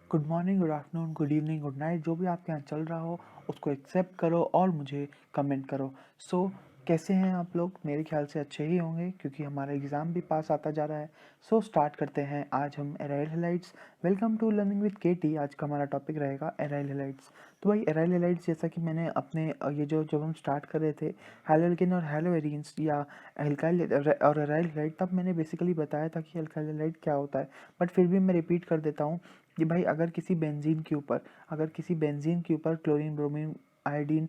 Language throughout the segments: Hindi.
Good morning, good afternoon, good evening, good night, जो भी आपके यहाँ चल रहा हो उसको एक्सेप्ट करो और मुझे कमेंट करो। सो कैसे हैं आप लोग? मेरे ख्याल से अच्छे ही होंगे क्योंकि हमारा एग्ज़ाम भी पास आता जा रहा है। सो स्टार्ट करते हैं। आज हम aryl halides, welcome to learning with KT. आज का हमारा टॉपिक रहेगा एराइल हैलाइड्स। तो भाई एराइल हैलाइड्स, जैसा कि मैंने अपने ये जो जब हम स्टार्ट कर रहे थे हैलोएल्केन और हैलोएरीन्स या एल्काइल और एराइल हैलाइड, तब मैंने बेसिकली बताया था कि एल्काइल हैलाइड क्या होता है। बट फिर भी मैं रिपीट कर देता हूँ कि भाई अगर किसी बेंजीन के ऊपर क्लोरीन, ब्रोमीन, आयोडीन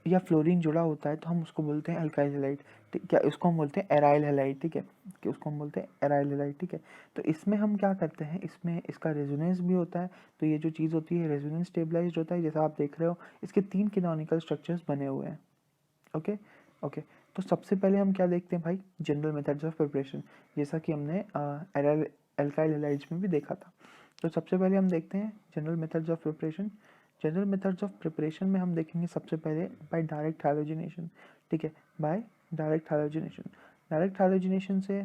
या फ्लोरीन जुड़ा होता है तो हम उसको बोलते हैं अल्काइल हैलाइड। ठीक, क्या उसको हम बोलते हैं एराइल हैलाइड। ठीक है, कि उसको हम बोलते हैं एराइल हैलाइड। ठीक है, तो इसमें हम क्या करते हैं, इसमें इसका रेजोनेंस भी होता है। तो ये जो चीज़ होती है रेजोनेंस स्टेबलाइज्ड होता है, जैसा आप देख रहे हो इसके 3 कैनोनिकल स्ट्रक्चर्स बने हुए हैं। Okay okay. तो सबसे पहले हम क्या देखते हैं भाई, जनरल मेथड्स ऑफ प्रिपरेशन, जैसा कि हमने एराइल अल्काइल हैलाइड्स में भी देखा था। तो सबसे पहले हम देखते हैं general methods of preparation. General methods of preparation में हम देखेंगे सबसे पहले बाय डायरेक्ट हैलोजिनेशन। ठीक है, by direct halogenation. Direct halogenation से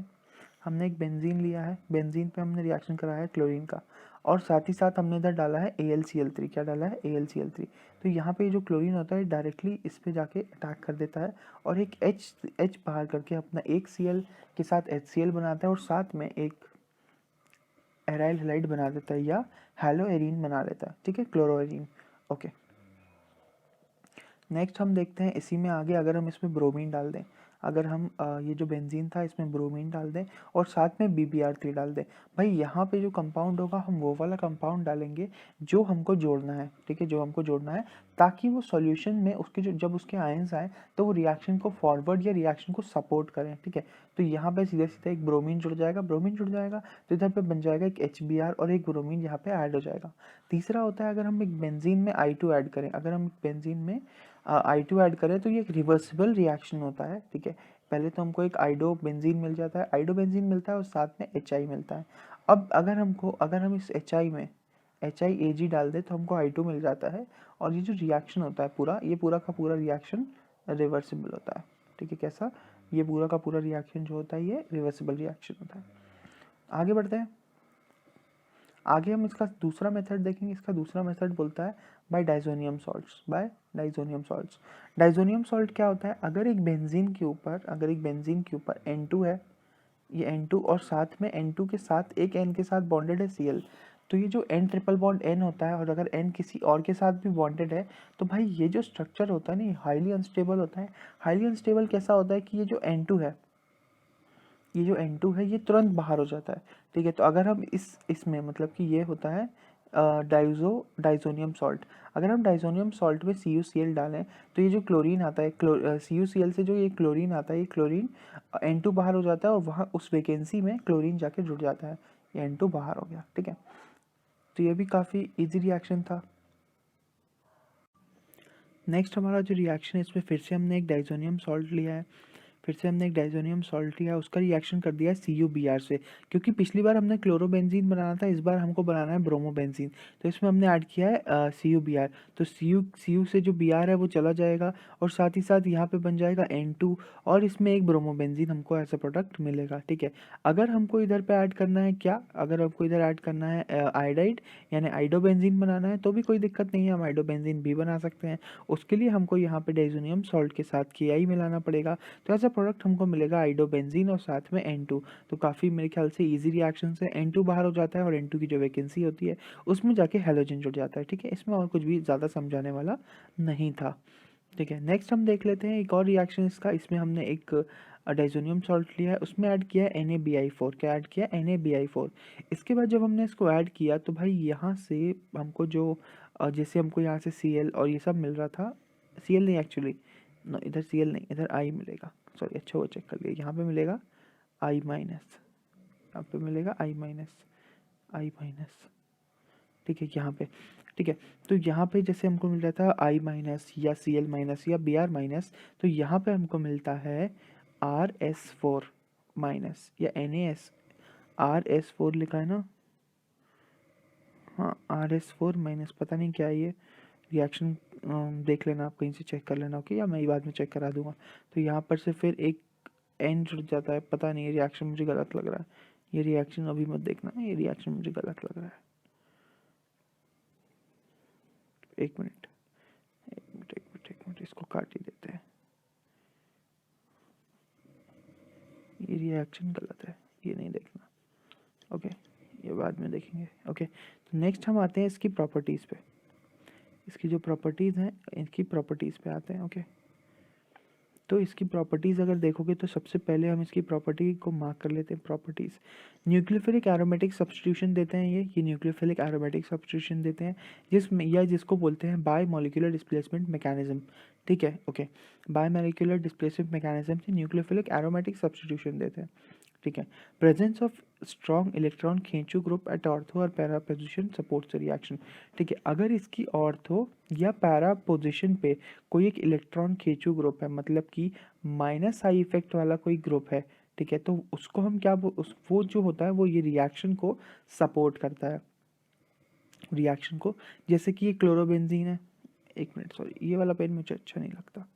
हमने एक बेंजीन लिया है, बेंजीन पे हमने रिएक्शन कराया है क्लोरीन का, और साथ ही साथ हमने इधर डाला है AlCl3। क्या डाला है? AlCl3। तो यहाँ पे जो क्लोरीन होता है डायरेक्टली इस पे जाके अटैक कर देता है और एक H बाहर करके अपना एक Cl के साथ HCl बनाता है और साथ में एक एराइल हैलाइड बना देता है या हैलोएरीन बना लेता है। ठीक है, क्लोरोएरीन। ओके, नेक्स्ट हम देखते हैं इसी में आगे, अगर हम इसमें ब्रोमीन डाल दें, अगर हम ये जो बेंजीन था इसमें ब्रोमीन डाल दें और साथ में BBr3 डाल दें, भाई यहाँ पे जो कंपाउंड होगा हम वो वाला कंपाउंड डालेंगे जो हमको जोड़ना है। ठीक है, जो हमको जोड़ना है ताकि वो सॉल्यूशन में उसके जो जब उसके आयंस आए तो वो रिएक्शन को फॉरवर्ड या रिएक्शन को सपोर्ट करें। ठीक है, तो यहाँ पे सीधे सीधे एक ब्रोमीन जुड़ जाएगा, ब्रोमीन जुड़ जाएगा तो इधर पे बन जाएगा एक HBr और एक ब्रोमीन यहाँ पे ऐड हो जाएगा। तीसरा होता है अगर हम एक बेंजीन में I2 ऐड करें, अगर हम बेंजीन में I2 ऐड करें तो ये एक रिवर्सिबल रिएक्शन होता है। ठीक है, पहले तो हमको एक आइडो बेंजीन मिल जाता है, आइडो बेंजीन मिलता है और साथ में HI मिलता है। अब अगर हम इस HI में HIAg डाल दें तो हमको I2 मिल जाता है और ये जो रिएक्शन होता है पूरा, ये पूरा का पूरा रिएक्शन रिवर्सिबल होता है। ठीक है, कैसा? ये पूरा का पूरा रिएक्शन जो होता है ये रिवर्सिबल रिएक्शन होता है। आगे बढ़ते हैं। आगे हम इसका दूसरा मेथड देखेंगे। इसका दूसरा मेथड बोलता है by diazonium salts. By diazonium salts. Diazonium salt क्या होता है, अगर एक बेंजीन के ऊपर N2 है, ये N2 और साथ में N2 के साथ एक N के साथ बॉन्डेड है Cl, तो ये जो N ट्रिपल बॉन्ड N होता है और अगर N किसी और के साथ भी बॉन्डेड है तो भाई ये जो स्ट्रक्चर होता है ना हाईली अनस्टेबल होता है। हाईली अनस्टेबल कैसा होता है कि ये जो N2 है ये तुरंत बाहर हो जाता है। ठीक है, तो अगर हम इसमें मतलब कि ये होता है डाइजोनियम सॉल्ट। अगर हम डाइजोनियम सॉल्ट में CuCl डालें तो ये जो क्लोरीन आता है, CuCl से जो ये क्लोरीन आता है, ये क्लोरीन N2 बाहर हो जाता है और वहाँ उस वैकेंसी में क्लोरीन जाके जुड़ जाता है, ये N2 बाहर हो गया। ठीक है, तो ये भी काफ़ी इजी रिएक्शन था। नेक्स्ट हमारा जो रिएक्शन है इसमें फिर से हमने एक डाइजोनियम सॉल्ट लिया है, उसका रिएक्शन कर दिया है CuBr से, क्योंकि पिछली बार हमने क्लोरोबेंजीन बनाना था, इस बार हमको बनाना है ब्रोमोबेंजीन, तो इसमें हमने ऐड किया है CuBr। तो Cu से जो Br है वो चला जाएगा और साथ ही साथ यहाँ पे बन जाएगा N2 और इसमें एक ब्रोमोबेंजीन हमको ऐसा प्रोडक्ट मिलेगा। ठीक है, अगर हमको इधर पे ऐड करना है क्या, अगर हमको इधर ऐड करना है आयोडाइड यानी आइडोबेंजीन बनाना है तो भी कोई दिक्कत नहीं है, हम आइडोबेंजीन भी बना सकते हैं। उसके लिए हमको यहाँ पे डाइजोनियम सॉल्ट के साथ Ki मिलाना पड़ेगा, तो ऐसा प्रोडक्ट हमको मिलेगा आइडोबेंजीन और साथ में N2। तो काफ़ी मेरे ख्याल से इजी रिएक्शन से N2 बाहर हो जाता है और N2 की जो वैकेंसी होती है उसमें जाके हैलोजन जुड़ जाता है। ठीक है, इसमें और कुछ भी ज़्यादा समझाने वाला नहीं था। ठीक है, नेक्स्ट हम देख लेते हैं एक और रिएक्शन इसका। इसमें हमने एक डाइजोनियम सॉल्ट लिया है, उसमें ऐड किया है NaBi4। क्या ऐड किया? NaBi4। इसके बाद जब हमने इसको ऐड किया तो भाई यहाँ से हमको जो जैसे हमको यहाँ से Cl और ये सब मिल रहा था, Cl नहीं एक्चुअली, इधर Cl नहीं, इधर I मिलेगा, सॉरी अच्छा वो चेक कर लिया, यहाँ पे मिलेगा I माइनस, यहाँ पे मिलेगा I माइनस। ठीक है, यहाँ पे ठीक है, तो यहाँ पे जैसे हमको मिल रहा था I माइनस या Cl माइनस या Br माइनस, तो यहाँ पे हमको मिलता है RS4 माइनस या NaS। RS4 लिखा है ना, हाँ RS4 माइनस, पता नहीं क्या है ये रिएक्शन, देख लेना आप कहीं से चेक कर लेना। ओके, या मैं बाद में चेक करा दूंगा। तो यहाँ पर से फिर एक N जुड़ जाता है, पता नहीं ये रिएक्शन मुझे गलत लग रहा है, ये रिएक्शन अभी मत देखना, ये रिएक्शन मुझे गलत लग रहा है। एक मिनट एक मिनट एक मिनट एक मिनट, इसको काट ही देते हैं, ये रिएक्शन गलत है, ये नहीं देखना। ओके, ये बाद में देखेंगे। ओके, तो नेक्स्ट हम आते हैं इसकी प्रॉपर्टीज़ पे। इसकी जो प्रॉपर्टीज़ हैं, इनकी प्रॉपर्टीज़ पे आते हैं। ओके, तो इसकी प्रॉपर्टीज़ अगर देखोगे तो सबसे पहले हम इसकी प्रॉपर्टी को मार्क कर लेते हैं। प्रॉपर्टीज़, न्यूक्लियोफिलिक एरोमेटिक सब्स्टिट्यूशन देते हैं, ये न्यूक्लियोफिलिक एरोमेटिक सब्स्टिट्यूशन देते हैं, जिसमें या जिसको बोलते हैं बाय मॉलिक्यूलर डिस्प्लेसमेंट मैकेनिज्म। ठीक है, okay, by molecular displacement mechanism से न्यूक्लियोफिलिक एरोमेटिक सब्स्टिट्यूशन देते हैं। ठीक है, प्रेजेंस ऑफ स्ट्रॉन्ग इलेक्ट्रॉन खींचू ग्रुप एट ऑर्थो और para position supports the reaction. ठीक है, अगर इसकी ऑर्थो या पैरा पोजिशन पे कोई एक इलेक्ट्रॉन खींचू ग्रुप है, मतलब कि माइनस आई इफेक्ट वाला कोई ग्रुप है, ठीक है, तो उसको हम क्या वो जो होता है वो ये रिएक्शन को सपोर्ट करता है, रिएक्शन को। जैसे कि ये क्लोरोबेंजीन है, एक मिनट सॉरी, ये वाला पेन मुझे अच्छा नहीं लगता।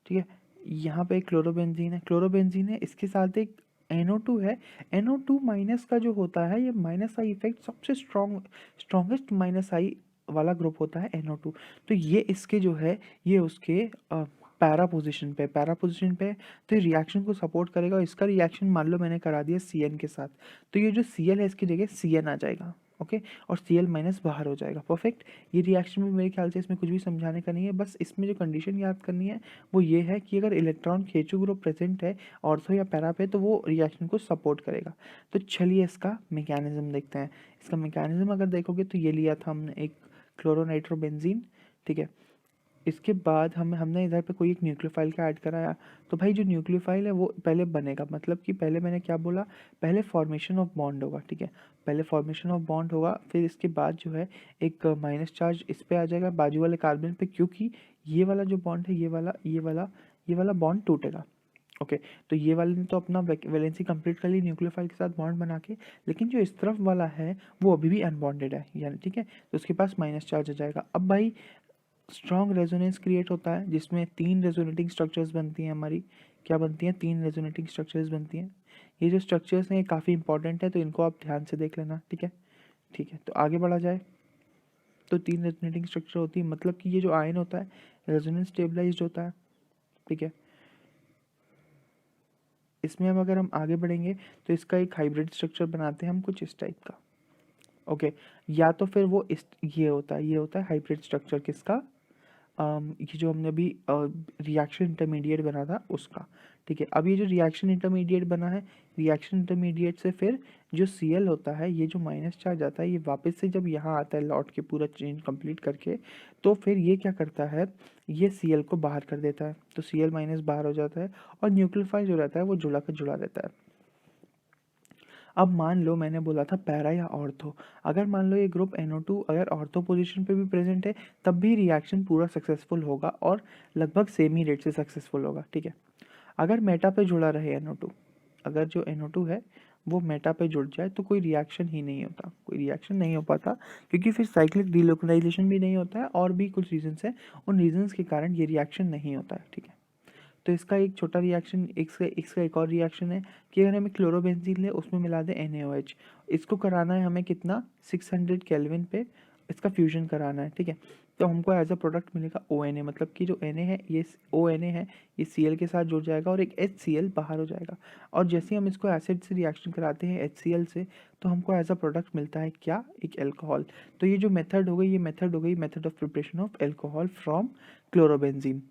ठीक है, यहाँ पे एक क्लोरोबेंजीन है, क्लोरोबेंजीन है, इसके साथ एक NO2 है। NO2 माइनस का जो होता है, ये माइनस आई इफेक्ट सबसे स्ट्रॉन्गेस्ट माइनस आई वाला ग्रुप होता है NO2। तो ये इसके जो है, ये उसके पैरा पोजिशन पे तो ये रिएक्शन को सपोर्ट करेगा। और इसका रिएक्शन मान लो मैंने करा दिया CN के साथ, तो ये जो Cl है इसकी जगह CN आ जाएगा। ओके, और Cl माइनस बाहर हो जाएगा। परफेक्ट, ये रिएक्शन भी मेरे ख्याल से इसमें कुछ भी समझाने का नहीं है, बस इसमें जो कंडीशन याद करनी है वो ये है कि अगर इलेक्ट्रॉन खींचू ग्रुप प्रेजेंट है ऑर्थो या पैरा पे, तो वो रिएक्शन को सपोर्ट करेगा। तो चलिए इसका मैकेनिज्म देखते हैं। इसका मैकेनिज्म अगर देखोगे तो ये लिया था हमने एक क्लोरोनाइट्रोबेंजीन। ठीक है, इसके बाद हमने इधर पे कोई एक न्यूक्लियोफाइल का ऐड कराया। तो भाई जो न्यूक्लियोफाइल है वो पहले बनेगा, मतलब कि पहले मैंने क्या बोला, पहले फॉर्मेशन ऑफ बॉन्ड होगा। ठीक है, पहले फॉर्मेशन ऑफ बॉन्ड होगा, फिर इसके बाद जो है एक माइनस चार्ज इस पे आ जाएगा बाजू वाले कार्बन पे, क्योंकि ये वाला जो बॉन्ड है, ये वाला बॉन्ड टूटेगा। ओके, तो ये वाले ने तो अपना वैलेंसी कंप्लीट कर ली न्यूक्लियोफाइल के साथ बॉन्ड बना के, लेकिन जो इस तरफ वाला है वो अभी भी अनबॉन्डेड है, यानी ठीक है, तो उसके पास माइनस चार्ज आ जाएगा। अब भाई स्ट्रॉन्ग रेजोनेंस क्रिएट होता है, जिसमें 3 रेजोनेटिंग स्ट्रक्चर्स बनती हैं हमारी। क्या बनती हैं? 3 रेजोनेटिंग स्ट्रक्चर्स बनती हैं। ये जो स्ट्रक्चर्स हैं ये काफ़ी इंपॉर्टेंट है, तो इनको आप ध्यान से देख लेना। ठीक है, ठीक है, तो आगे बढ़ा जाए। तो 3 रेजोनेटिंग स्ट्रक्चर होती है, मतलब कि ये जो आयन होता है रेजोनेंस स्टेबलाइज्ड होता है। ठीक है, इसमें अब अगर हम आगे बढ़ेंगे तो इसका एक हाइब्रिड स्ट्रक्चर बनाते हैं हम कुछ इस टाइप का। ओके, या तो फिर वो ये होता है हाइब्रिड स्ट्रक्चर किसका, ये जो हमने अभी रिएक्शन इंटरमीडिएट बना था उसका। ठीक है, अब ये जो रिएक्शन इंटरमीडिएट बना है, रिएक्शन इंटरमीडिएट से फिर जो Cl होता है, ये जो माइनस चार्ज आता है, ये वापस से जब यहाँ आता है लौट के पूरा चेन कंप्लीट करके, तो फिर ये क्या करता है, ये Cl को बाहर कर देता है। तो Cl माइनस बाहर हो जाता है और न्यूक्लियोफाइल जो रहता है वो जुड़ा का जुड़ा रहता है। अब मान लो मैंने बोला था पैरा या ऑर्थो, अगर मान लो ये ग्रुप NO2 अगर ऑर्थो पोजीशन पे भी प्रेजेंट है, तब भी रिएक्शन पूरा सक्सेसफुल होगा और लगभग सेम ही रेट से सक्सेसफुल होगा। ठीक है, अगर मेटा पे जुड़ा रहे NO2, अगर जो NO2 है वो मेटा पे जुड़ जाए तो कोई रिएक्शन ही नहीं होता, कोई रिएक्शन नहीं हो पाता, क्योंकि फिर साइक्लिक डिलोकलाइजेशन भी नहीं होता है और भी कुछ रीजंस है, उन रीजंस के कारण ये रिएक्शन नहीं होता है। ठीक है, तो इसका एक छोटा रिएक्शन, इसका एक और रिएक्शन है कि अगर हमें क्लोरोबेंजीन ले उसमें मिला दे NaOH, इसको कराना है हमें कितना, 600 केल्विन पे इसका फ्यूजन कराना है। ठीक है, तो हमको एज अ प्रोडक्ट मिलेगा ONA, मतलब कि जो Na है ये ONA है, ये Cl के साथ जुड़ जाएगा और एक HCl बाहर हो जाएगा। और जैसे ही हम इसको एसिड से रिएक्शन कराते हैं HCl से, तो हमको एज अ प्रोडक्ट मिलता है क्या, एक एल्कोहल। तो ये जो मेथड हो गई, ये मेथड हो गई method of preparation of alcohol from chlorobenzene.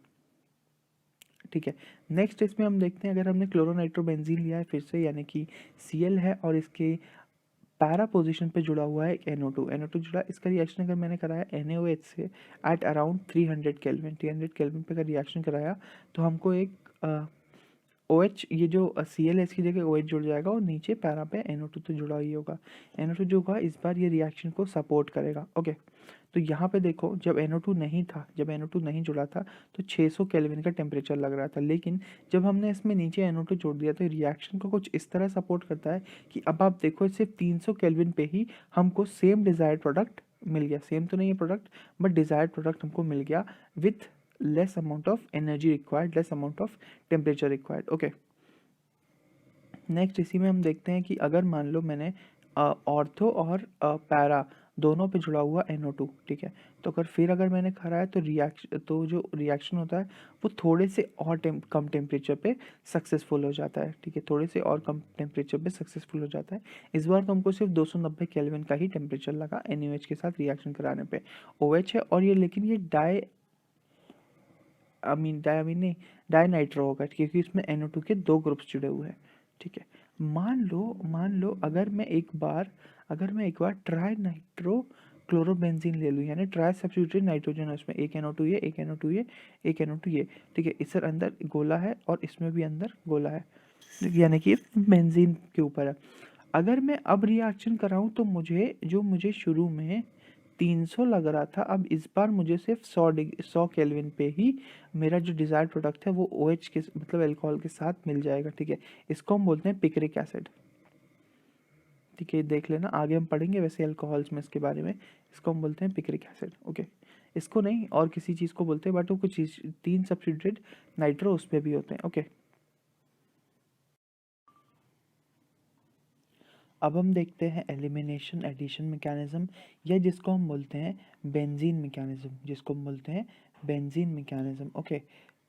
ठीक है, नेक्स्ट इसमें हम देखते हैं, अगर हमने क्लोरोनाइट्रोबेंजीन लिया है फिर से, यानी कि Cl है और इसके पैरा पोजीशन पे जुड़ा हुआ है एक NO2 जुड़ा, इसका रिएक्शन अगर मैंने कराया NaOH से एट अराउंड 300 केल्विन पे का रिएक्शन कराया, तो हमको एक OH, ये जो Cl है इसकी जगह OH जुड़ जाएगा और नीचे पैरा पे NO2 तो जुड़ा ही होगा। NO2 जो होगा इस बार ये रिएक्शन को सपोर्ट करेगा। ओके, तो यहाँ पे देखो जब NO2 नहीं था, जब NO2 नहीं जुड़ा था तो 600 केल्विन का टेम्परेचर लग रहा था, लेकिन जब हमने इसमें नीचे NO2 जोड़ दिया तो रिएक्शन को कुछ इस तरह सपोर्ट करता है कि अब आप देखो सिर्फ 300 केल्विन पे ही हमको सेम डिज़ायर्ड प्रोडक्ट मिल गया। सेम तो नहीं है प्रोडक्ट, बट डिज़ायर्ड प्रोडक्ट हमको मिल गया with less amount of energy required, less amount of temperature required. Okay, next इसी में हम देखते हैं कि अगर मान लो मैंने ऑर्थो और पैरा दोनों पे जुड़ा हुआ NO2, ठीक है। तो अगर मैंने करा है तो जो रिएक्शन होता है वो थोड़े से और कम टेम्परेचर पे सक्सेसफुल हो जाता है, ठीक है, थोड़े से और कम टेम्परेचर पे सक्सेसफुल हो जाता है। इस बार तो हमको सिर्फ 290 केल्विन का ही टेम्परेचर लगा NaOH के साथ रिएक्शन कराने पे। OH है और ये, लेकिन ये डायमीन नहीं, डाई नाइट्रो होगा, क्योंकि इसमें NO2 के 2 ग्रुप्स जुड़े हुए हैं, ठीक है। मान लो अगर मैं एक बार ट्राई नाइट्रो क्लोरोबेंजीन ले लूँ, यानी ट्राई सब्स्टिट्यूटेड नाइट्रोजन है उसमें, एक NO2 ये, एक NO2 ये, एक NO2 ये, ठीक है। इस अंदर गोला है और इसमें भी अंदर गोला है, यानी कि बेंजीन के ऊपर है। अगर मैं अब रिएक्शन कराऊं तो मुझे शुरू में 300 लग रहा था, अब इस बार मुझे सिर्फ 100 केल्विन पे ही मेरा जो डिजायर्ड प्रोडक्ट है वो OH के मतलब अल्कोहल के साथ मिल जाएगा, ठीक है। इसको हम बोलते हैं पिक्रिक एसिड, ठीक है। देख लेना, आगे हम पढ़ेंगे वैसे अल्कोहल्स में इसके बारे में। इसको हम बोलते हैं पिक्रिक एसिड, ओके। इसको नहीं और किसी चीज़ को बोलते हैं, बट वो कुछ चीज़ 3 सब्स्टिट्यूटेड नाइट्रो उस पर भी होते हैं, ओके। अब हम देखते हैं एलिमिनेशन एडिशन मैकेनिज्म, या जिसको हम बोलते हैं बेंजीन मैकेनिज्म, ओके।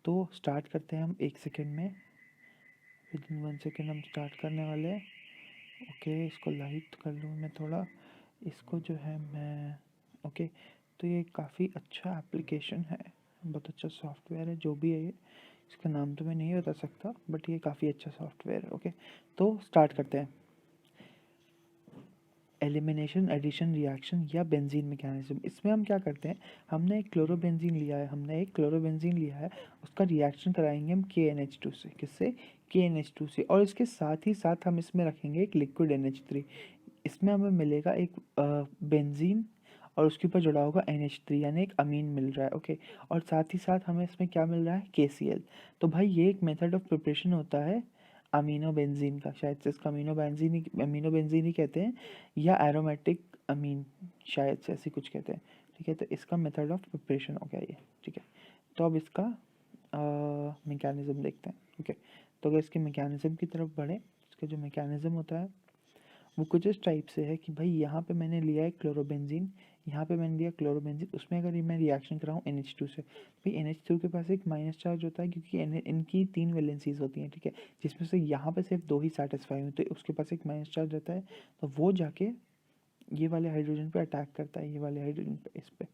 तो स्टार्ट करते हैं हम 1 सेकेंड में, विद इन 1 सेकेंड हम स्टार्ट करने वाले हैं, ओके। इसको लाइट कर लूँ मैं थोड़ा, इसको जो है मैं, ओके। तो ये काफ़ी अच्छा एप्लीकेशन है, बहुत अच्छा सॉफ्टवेयर है, जो भी है ये, इसका नाम तो मैं नहीं बता सकता, बट ये काफ़ी अच्छा सॉफ्टवेयर है, ओके। तो स्टार्ट करते हैं एलिमिनेशन एडिशन रिएक्शन या बेंजीन मैकेनिज्म। इसमें हम क्या करते हैं, हमने एक क्लोरोबेंजीन लिया है, उसका रिएक्शन कराएंगे हम KNH2 से, किससे, KNH2 से, और इसके साथ ही साथ हम इसमें रखेंगे एक लिक्विड NH3। इसमें हमें मिलेगा एक बेंजीन और उसके ऊपर जुड़ा होगा NH3, यानी एक अमीन मिल रहा है, ओके। और साथ ही साथ हमें इसमें क्या मिल रहा है, KCl। तो भाई ये एक मेथड ऑफ प्रिपरेशन होता है अमीनो बेंजीन का, शायद से इसका अमीनो बेंजीन ही कहते हैं, या एरोमेटिक अमीन, शायद से ऐसी कुछ कहते हैं, ठीक है। तो इसका मेथड ऑफ प्रिपरेशन हो गया ये, ठीक है। तो अब इसका मैकेनिज्म देखते हैं, ओके। तो अगर इसके मैकेनिज्म की तरफ बढ़े, इसका जो मैकेनिज्म होता है वो कुछ इस टाइप से है कि भाई यहाँ पे मैंने लिया है क्लोरोबेंजीन, यहाँ पे मैंने लिया क्लोरोबेंजीन, उसमें अगर मैं रिएक्शन कराऊँ NH2 से, भाई NH2 के पास एक माइनस चार्ज होता है, क्योंकि इनकी 3 वैलेंसीज होती हैं, ठीक है, जिसमें से यहाँ पे सिर्फ 2 ही सेटिस्फाई हुई, तो उसके पास एक माइनस चार्ज रहता है, तो वो जाके ये वाले हाइड्रोजन पे अटैक करता है, ये वाले हाइड्रोजन पे, इस पे,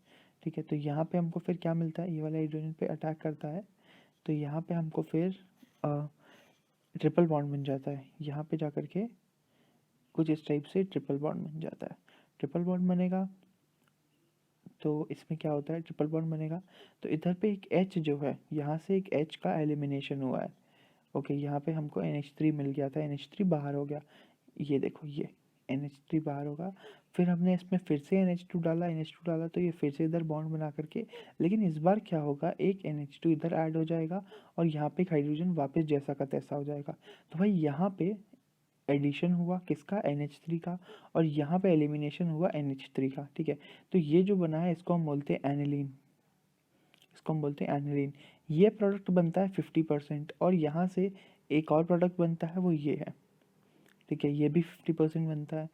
ठीक है। तो यहाँ पे हमको फिर क्या मिलता है, ये वाले हाइड्रोजन पे अटैक करता है, तो यहाँ पे हमको फिर ट्रिपल बॉन्ड बन जाता है, यहाँ पे जा के कुछ इस टाइप से ट्रिपल बॉन्ड बन जाता है। ट्रिपल बॉन्ड बनेगा तो इसमें क्या होता है, ट्रिपल बॉन्ड बनेगा तो इधर पे एक H जो है, यहाँ से एक H का एलिमिनेशन हुआ है, ओके। यहाँ पे हमको NH3 मिल गया था, NH3 बाहर हो गया, ये देखो ये NH3 बाहर होगा। फिर हमने इसमें फिर से NH2 डाला तो ये फिर से इधर बॉन्ड बना करके, लेकिन इस बार क्या होगा, एक NH2 इधर ऐड हो जाएगा और यहाँ पे एक हाइड्रोजन वापस जैसा का तैसा हो जाएगा। तो भाई यहाँ पे एडिशन हुआ किसका, NH3 का, और यहाँ पे एलिमिनेशन हुआ NH3 का, ठीक है। तो ये जो बना है इसको हम बोलते हैं एनिलीन। ये प्रोडक्ट बनता है 50%, और यहाँ से एक और प्रोडक्ट बनता है वो ये है, ठीक है, ये भी 50% बनता है।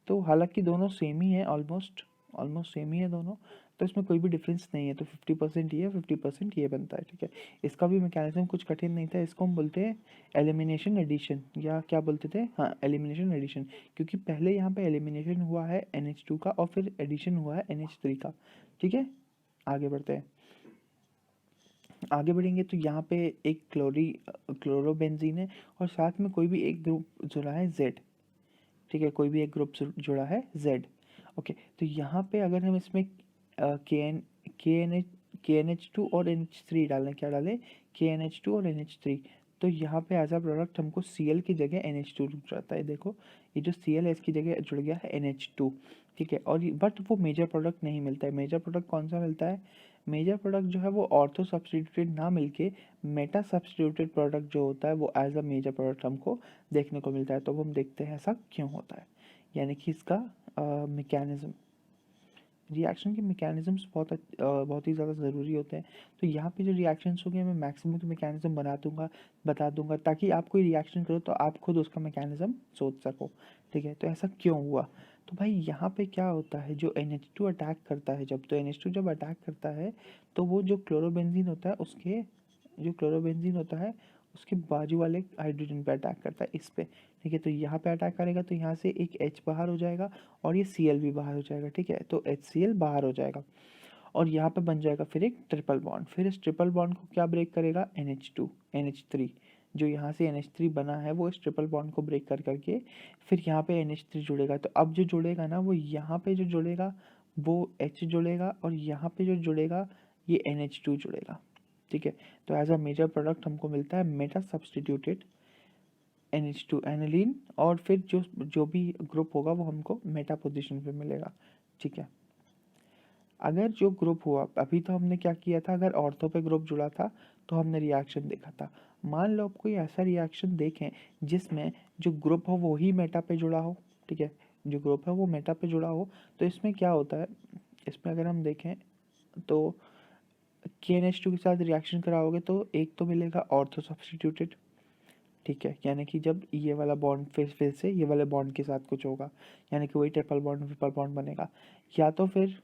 तो हालांकि दोनों सेम ही है, ऑलमोस्ट ऑलमोस्ट सेम ही है दोनों, तो इसमें कोई भी डिफरेंस नहीं है। तो 50% ये 50% ये बनता है, ठीक है। इसका भी मैकेनिज्म कुछ कठिन नहीं था, इसको हम बोलते हैं एलिमिनेशन एडिशन, या क्या बोलते थे, हाँ एलिमिनेशन एडिशन, क्योंकि पहले यहाँ पे एलिमिनेशन हुआ है NH2 का और फिर एडिशन हुआ है NH3 का, ठीक है। आगे बढ़ते हैं, आगे बढ़ेंगे तो यहाँ पे एक क्लोरोबेंजीन है और साथ में कोई भी एक ग्रुप जुड़ा है Z, ठीक है, कोई भी एक ग्रुप जुड़ा है Z, ओके। तो यहाँ पे अगर हम इसमें के एन एच टू और NH3 डालें, क्या डालें, KNH2 और NH3, तो यहाँ पे एज अ प्रोडक्ट हमको Cl की जगह NH2 जुड़ जाता है। देखो ये जो Cl है इसकी जगह जुड़ गया है NH2, ठीक है। और बट वो मेजर प्रोडक्ट नहीं मिलता है। मेजर प्रोडक्ट कौन सा मिलता है, मेजर प्रोडक्ट जो है वो ऑर्थो सब्सटीट्यूटेड ना मिलके मेटा सब्सटीट्यूटेड प्रोडक्ट जो होता है वो एज अ मेजर प्रोडक्ट हमको देखने को मिलता है। तो हम देखते हैं ऐसा क्यों होता है, यानी कि इसका मैकेनिज्म, रिएक्शन के मैकेनिज्म्स बहुत ही ज़्यादा ज़रूरी होते हैं। तो यहाँ पे जो रिएक्शंस होंगे मैं मैक्सिमम के मैकेनिज्म बता दूंगा ताकि आप कोई रिएक्शन करो तो आप खुद उसका मैकेनिज्म सोच सको, ठीक है। तो ऐसा क्यों हुआ, तो भाई यहाँ पे क्या होता है, जो NH2 अटैक करता है जब, तो NH2 जब अटैक करता है तो वो जो क्लोरोबेंजीन होता है उसके, जो क्लोरोबेंजीन होता है उसके बाजू वाले हाइड्रोजन पे अटैक करता है, इस पे। ठीक है, तो यहाँ पे अटैक करेगा तो यहाँ से एक H बाहर हो जाएगा और ये Cl भी बाहर हो जाएगा। ठीक है, तो HCl बाहर हो जाएगा और यहाँ पे बन जाएगा फिर एक ट्रिपल बॉन्ड। फिर इस ट्रिपल बॉन्ड को क्या ब्रेक करेगा, NH2 NH3, जो यहाँ से NH3 बना है वो इस ट्रिपल बॉन्ड को ब्रेक कर करके फिर यहाँ पे NH3 जुड़ेगा। तो अब जो जुड़ेगा ना, वो यहाँ पे जो जुड़ेगा वो H जुड़ेगा और यहाँ पे जो जुड़ेगा ये NH2 जुड़ेगा। ठीक है, तो एज अ मेजर प्रोडक्ट हमको मिलता है मेटा सब्सटीट्यूटेड NH2 एनिलीन, और फिर जो जो भी ग्रुप होगा वो हमको मेटा पोजिशन पे मिलेगा। ठीक है, अगर जो ग्रुप हुआ, अभी तो हमने क्या किया था, अगर ऑर्थो पे ग्रुप जुड़ा था तो हमने रिएक्शन देखा था। मान लो आप कोई ऐसा रिएक्शन देखें जिसमें जो ग्रुप हो वो ही मेटा पे जुड़ा हो। ठीक है, जो ग्रुप है वो मेटा पे जुड़ा हो, तो इसमें क्या होता है, इसमें अगर हम देखें तो KNH2 के साथ रिएक्शन कराओगे तो एक तो मिलेगा ऑर्थो सब्स्टिट्यूटेड। ठीक है, यानी कि जब ये वाला बॉन्ड फिर से ये वाले बॉन्ड के साथ कुछ होगा, यानी कि वही ट्रिपल बॉन्ड ट्रिपल बॉन्ड बनेगा। या तो फिर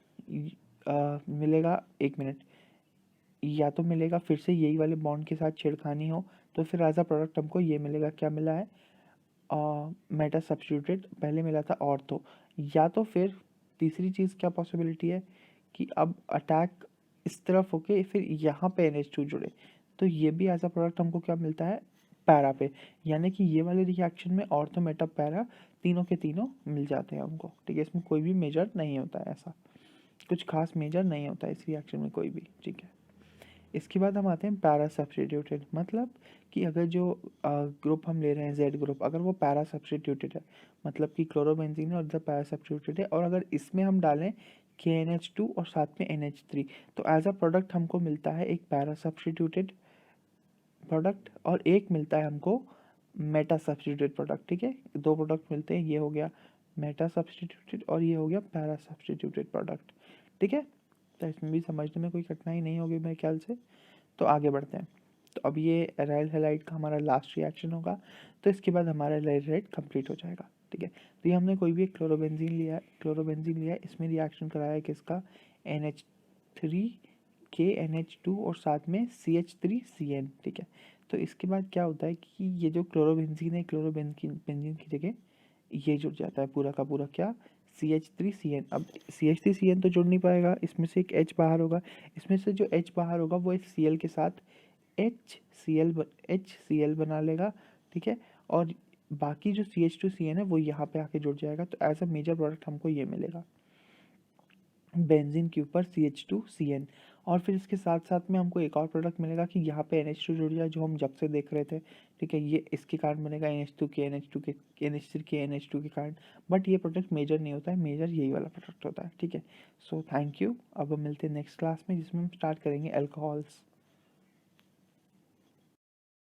मिलेगा, एक मिनट, या तो मिलेगा फिर से यही वाले बॉन्ड के साथ छेड़खानी हो, तो फिर एज अ प्रोडक्ट हमको ये मिलेगा, क्या मिला है, मेटा सब्स्टिट्यूटेड, पहले मिला था ऑर्थो। या तो फिर तीसरी चीज़ क्या पॉसिबिलिटी है कि अब अटैक इस तरफ होके फिर यहाँ पे NH2 जुड़े, तो ये भी एज अ प्रोडक्ट हमको क्या मिलता है, पैरा पे। यानी कि ये वाले रिएक्शन में ऑर्थो मेटा पैरा तीनों के तीनों मिल जाते हैं हमको। ठीक है, इसमें कोई भी मेजर नहीं होता है, ऐसा कुछ खास मेजर नहीं होता है इस रिएक्शन में कोई भी। ठीक है, इसके बाद हम आते हैं पैरा सब्स्टिट्यूटेड, मतलब कि अगर जो ग्रुप हम ले रहे हैं Z ग्रुप, अगर वो पैरा सब्स्टिट्यूटेड है, मतलब कि क्लोरोबेंजीन है और इधर पैरा सब्स्टिट्यूटेड है, और अगर इसमें हम डालें KNH2 और साथ में NH3, तो एज अ प्रोडक्ट हमको मिलता है एक पैरा सब्स्टिट्यूटेड प्रोडक्ट और एक मिलता है हमको मेटा सब्स्टिट्यूटेड प्रोडक्ट। ठीक है, दो प्रोडक्ट मिलते हैं, ये हो गया मेटा सब्स्टिट्यूटेड और ये हो गया पैरा सब्स्टिट्यूटेड प्रोडक्ट। ठीक है, तो इसमें भी समझने में कोई कठिनाई नहीं होगी मेरे ख्याल से। तो आगे बढ़ते हैं। तो अब ये एराइल हैलाइड का हमारा लास्ट रिएक्शन होगा, तो इसके बाद हमारा एराइल कंप्लीट हो जाएगा। ठीक है, तो ये हमने कोई भी एक क्लोरोबेंजीन लिया है, इसमें रिएक्शन कराया है किसका, NH3 KNH2 और साथ में CH3CN। ठीक है, तो इसके बाद क्या होता है कि ये जो क्लोरोबेंजीन है, क्लोरोबेंजीन की जगह ये जुड़ जाता है पूरा का पूरा, क्या, CH3CN। अब CH3CN तो जुड़ नहीं पाएगा, इसमें से एक H बाहर होगा, इसमें से जो H बाहर होगा वो इस Cl के साथ HCl बना लेगा। ठीक है, और बाकी जो CH2CN है वो यहाँ पे आके जुड़ जाएगा। तो एज अ मेजर प्रोडक्ट हमको ये मिलेगा बेंजीन के ऊपर CH2CN। और फिर इसके साथ साथ में हमको एक और प्रोडक्ट मिलेगा कि यहाँ पे NH2 जुड़ जाए, जो हम जब से देख रहे थे। ठीक है, ये इसके कारण बनेगा NH2 के NH2 के NH3 के NH2 के कारण। बट ये प्रोडक्ट मेजर नहीं होता है, मेजर यही वाला प्रोडक्ट होता है। ठीक है, सो थैंक यू। अब हम मिलते हैं नेक्स्ट क्लास में जिसमें हम स्टार्ट करेंगे अल्कोहल्स।